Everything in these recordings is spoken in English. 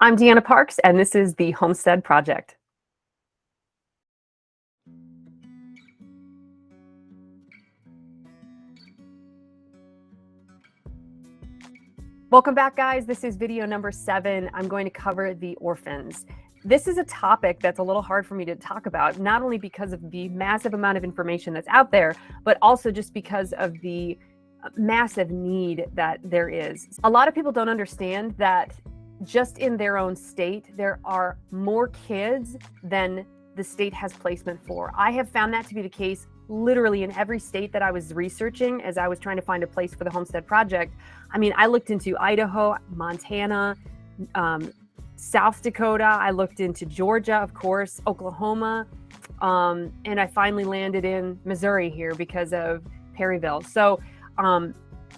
I'm Deanna Parks, and this is the Homestead Project. Welcome back, guys. This is video number 7. I'm going to cover the orphans. This is a topic that's a little hard for me to talk about, not only because of the massive amount of information that's out there, but also just because of the massive need that there is. A lot of people don't understand that just in their own state, there are more kids than the state has placement for. I have found that to be the case literally in every state that I was researching as I was trying to find a place for the Homestead Project. I mean, I looked into Idaho, Montana, South Dakota, I looked into Georgia, of course, Oklahoma, and I finally landed in Missouri here because of Perryville. So,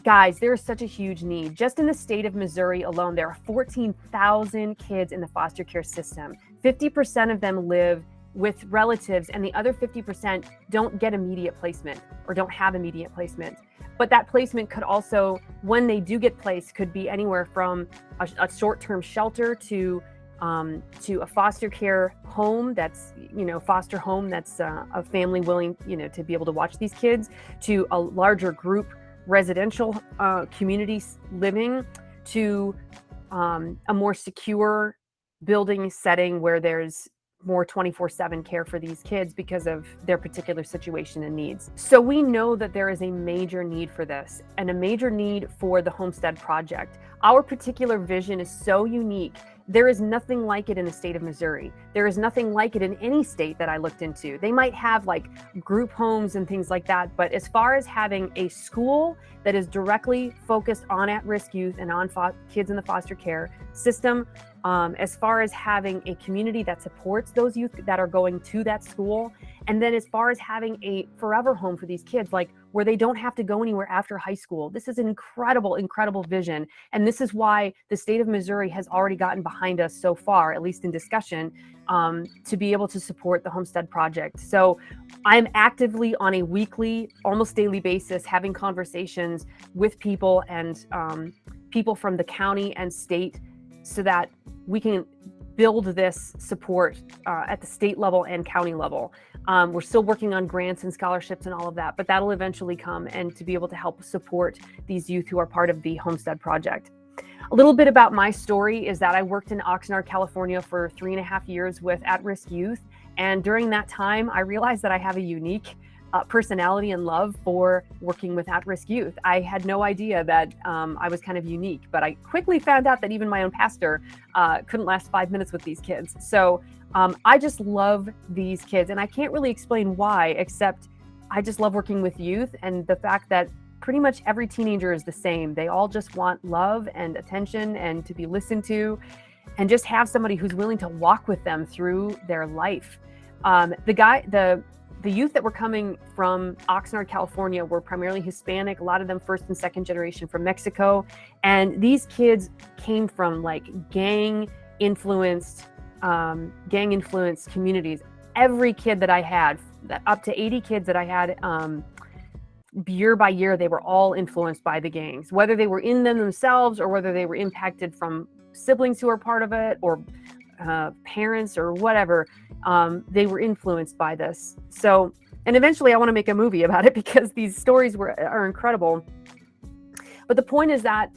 guys, there is such a huge need. Just in the state of Missouri alone, there are 14,000 kids in the foster care system. 50% of them live with relatives, and the other 50% don't get immediate placement or don't have immediate placement. But that placement could also, when they do get placed, could be anywhere from a short-term shelter to a foster care home that's, foster home that's a family willing, to be able to watch these kids, to a larger group residential community living, to a more secure building setting where there's more 24/7 care for these kids because of their particular situation and needs. So we know that there is a major need for this and a major need for the Homestead Project. Our particular vision is so unique. There is nothing like it in the state of Missouri. There is nothing like it in any state that I looked into. They might have like group homes and things like that, but as far as having a school that is directly focused on at-risk youth and on kids in the foster care system, as far as having a community that supports those youth that are going to that school, and then as far as having a forever home for these kids, like where they don't have to go anywhere after high school. This is an incredible, incredible vision. And this is why the state of Missouri has already gotten behind us so far, at least in discussion, to be able to support the Homestead Project. So I'm actively on a weekly, almost daily basis, having conversations with people and people from the county and state so that we can build this support at the state level and county level. We're still working on grants and scholarships and all of that, but that'll eventually come, and to be able to help support these youth who are part of the Homestead Project. A little bit about my story is that I worked in Oxnard, California for 3.5 years with at-risk youth. And during that time, I realized that I have a unique personality and love for working with at-risk youth. I had no idea that I was kind of unique, but I quickly found out that even my own pastor couldn't last 5 minutes with these kids. So I just love these kids, and I can't really explain why, except I just love working with youth, and the fact that pretty much every teenager is the same. They all just want love and attention and to be listened to, and just have somebody who's willing to walk with them through their life. The youth that were coming from Oxnard, California were primarily Hispanic, a lot of them first and second generation from Mexico. And these kids came from like gang influenced communities. Every kid that I had, up to 80 kids that I had, year by year, they were all influenced by the gangs, whether they were in them themselves or whether they were impacted from siblings who are part of it or parents or whatever. They were influenced by this. So, and eventually I want to make a movie about it because these stories are incredible. But the point is that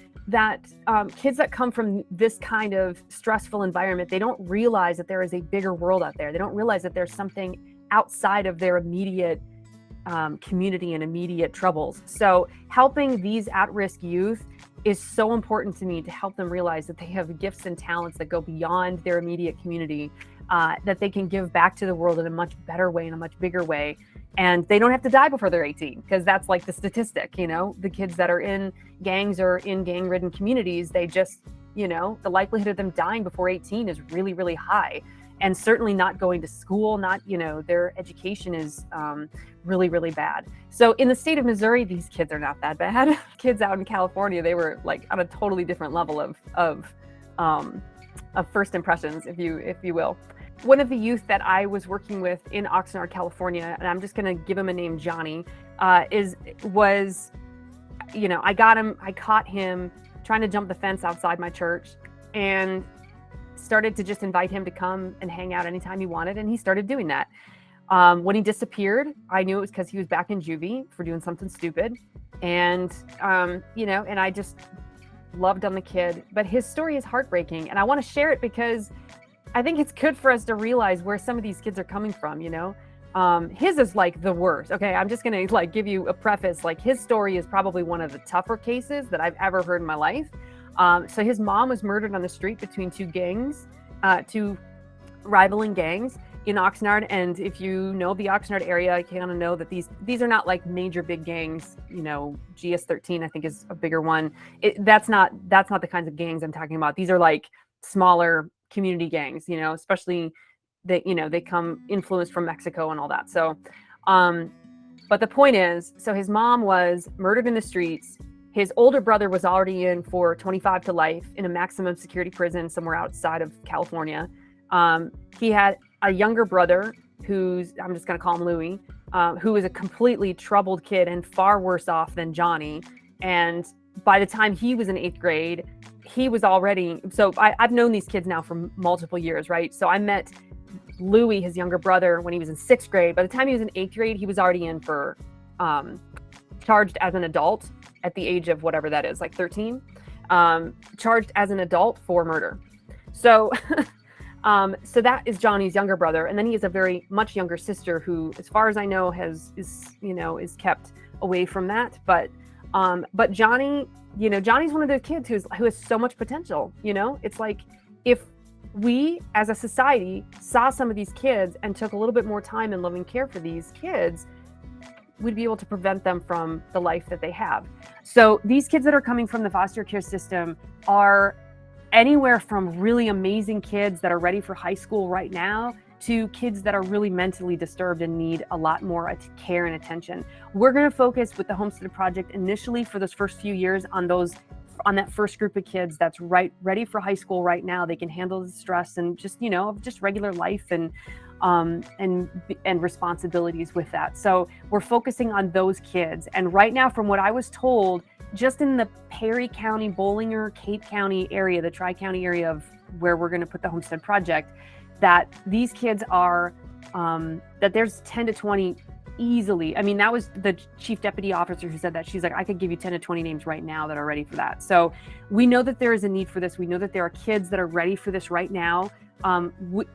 kids that come from this kind of stressful environment, they don't realize that there is a bigger world out there. They don't realize that there's something outside of their immediate community and immediate troubles. So helping these at-risk youth is so important to me, to help them realize that they have gifts and talents that go beyond their immediate community, that they can give back to the world in a much better way, in a much bigger way. And they don't have to die before they're 18, because that's like the statistic, the kids that are in gangs or in gang-ridden communities, they just, the likelihood of them dying before 18 is really, really high. And certainly not going to school, their education is really, really bad. So in the state of Missouri, these kids are not that bad. Kids out in California, they were like on a totally different level of first impressions, if you will. One of the youth that I was working with in Oxnard, California, and I'm just going to give him a name, Johnny, I caught him trying to jump the fence outside my church, and started to just invite him to come and hang out anytime he wanted, and he started doing that. When he disappeared, I knew it was because he was back in juvie for doing something stupid. And, and I just loved on the kid. But his story is heartbreaking. And I want to share it because I think it's good for us to realize where some of these kids are coming from, His is like the worst. Okay, I'm just going to give you a preface. Like, his story is probably one of the tougher cases that I've ever heard in my life. So his mom was murdered on the street between two rivaling gangs in Oxnard. And if you know the Oxnard area, you kind of know that these are not like major big gangs. GS13 I think is a bigger one. That's not the kinds of gangs I'm talking about. These are like smaller community gangs, especially they come influenced from Mexico and all that. So but the point is, so his mom was murdered in the streets. His older brother was already in for 25 to life in a maximum security prison somewhere outside of California. He had a younger brother who's, I'm just going to call him Louie, who is a completely troubled kid and far worse off than Johnny. And by the time he was in 8th grade, he was already, so I've known these kids now for multiple years, right? So I met Louie, his younger brother, when he was in 6th grade. By the time he was in 8th grade, he was already in for, charged as an adult at the age of whatever that is, like 13, charged as an adult for murder. So so that is Johnny's younger brother. And then he has a very much younger sister who, as far as I know, is kept away from that. But Johnny, Johnny's one of those kids who has so much potential. It's like, if we as a society saw some of these kids and took a little bit more time and loving care for these kids, we'd be able to prevent them from the life that they have. So these kids that are coming from the foster care system are anywhere from really amazing kids that are ready for high school right now to kids that are really mentally disturbed and need a lot more care and attention. We're going to focus with the Homestead Project initially for those first few years on that first group of kids that's ready for high school right now. They can handle the stress and just regular life and responsibilities with that. So we're focusing on those kids. And right now, from what I was told, just in the Perry County, Bollinger, Cape County area, the Tri-County area of where we're going to put the Homestead Project, that these kids are, that there's 10 to 20 easily. I mean, that was the chief deputy officer who said that. She's like, I could give you 10 to 20 names right now that are ready for that. So we know that there is a need for this. We know that there are kids that are ready for this right now.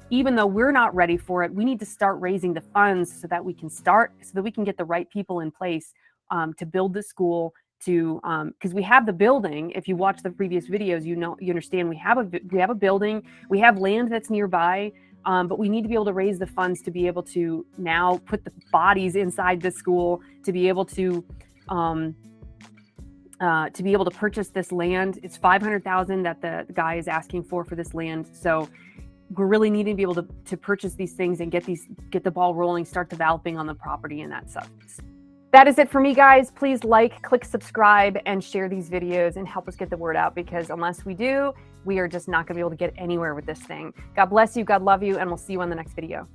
Even though we're not ready for it, we need to start raising the funds so that we can get the right people in place to build the school, because we have the building. If you watch the previous videos, you understand we have a building, we have land that's nearby, but we need to be able to raise the funds to be able to now put the bodies inside the school, to be able to purchase this land. It's $500,000 that the guy is asking for this land. So we're really needing to be able to purchase these things and get the ball rolling, start developing on the property and that stuff. That is it for me, guys. Please click subscribe, and share these videos and help us get the word out, because unless we do, we are just not going to be able to get anywhere with this thing. God bless you. God love you. And we'll see you on the next video.